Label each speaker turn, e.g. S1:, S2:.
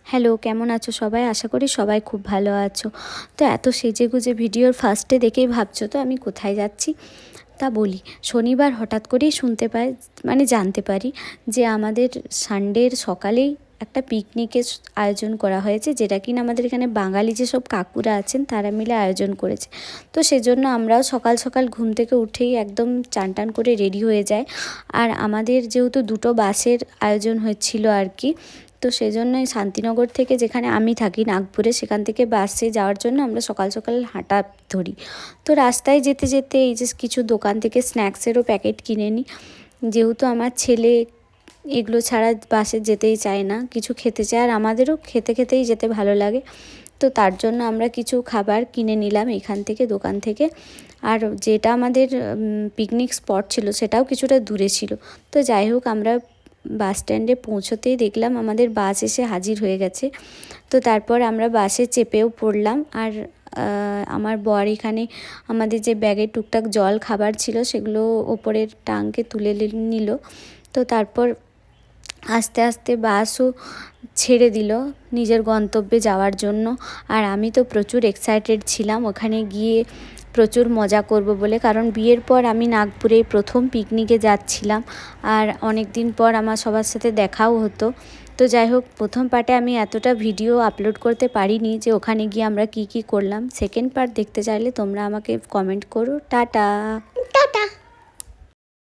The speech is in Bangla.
S1: হ্যালো, কেমন আছো সবাই? আশা করি সবাই খুব ভালো আছো। তো এত সেজেগুজে ভিডিওর ফার্স্টে দেখেই ভাবছো তো আমি কোথায় যাচ্ছি। তা বলি, শনিবার হঠাৎ করেই শুনতে পাই, জানতে পারি যে আমাদের সানডের সকালেই একটা পিকনিকের আয়োজন করা হয়েছে, যেটা কিনা আমাদের এখানে বাঙালি যেসব কাকুরা আছেন তারা মিলে আয়োজন করেছে। তো সেজন্য আমরাও সকাল সকাল ঘুম থেকে উঠেই একদম চান টান করে রেডি হয়ে যাই। আর আমাদের যেহেতু দুটো বাসের আয়োজন হচ্ছিল আর কি, তো সেজন্যই শান্তিনগর থেকে, যেখানে আমি থাকি নাগপুরে, সেখান থেকে বাসে যাওয়ার জন্য আমরা সকাল সকাল হাঁটা ধরি। তো রাস্তায় যেতে যেতে এই যে কিছু দোকান থেকে স্ন্যাক্সেরও প্যাকেট কিনে নিই, যেহেতু আমার ছেলে এগুলো ছাড়া বাসে যেতেই চায় না, কিছু খেতে চায়, আর আমাদেরও খেতে খেতেই যেতে ভালো লাগে। তো তার জন্য আমরা কিছু খাবার কিনে নিলাম এখান থেকে, দোকান থেকে। আর যেটা আমাদের পিকনিক স্পট ছিল সেটাও কিছুটা দূরে ছিল। তো যাই হোক, আমরা বাস স্ট্যান্ডে পৌঁছতেই দেখলাম আমাদের বাস এসে হাজির হয়ে গেছে। তো তারপর আমরা বাসে চেপেও পড়লাম। আর আমার বর এখানে আমাদের যে ব্যাগে টুকটাক জল খাবার ছিল সেগুলো ওপরের টাঙ্কে তুলে নিল। তো তারপর আস্তে আস্তে বাসও ছেড়ে দিল নিজের গন্তব্যে যাওয়ার জন্য। আর আমি তো প্রচুর এক্সাইটেড ছিলাম ওখানে গিয়ে প্রচুর মজা করব বলে, কারণ বিয়ের পর আমি নাগপুরে প্রথম পিকনিকে যাচ্ছিলাম। আর অনেক দিন পর আমার সবার সাথে দেখাও হতো। তো যাই হোক, প্রথম পার্টে আমি এতটা ভিডিও আপলোড করতে পারিনি যে ওখানে গিয়ে আমরা কি করলাম। সেকেন্ড পার্ট দেখতে চাইলে তোমরা আমাকে কমেন্ট করো। টাটা।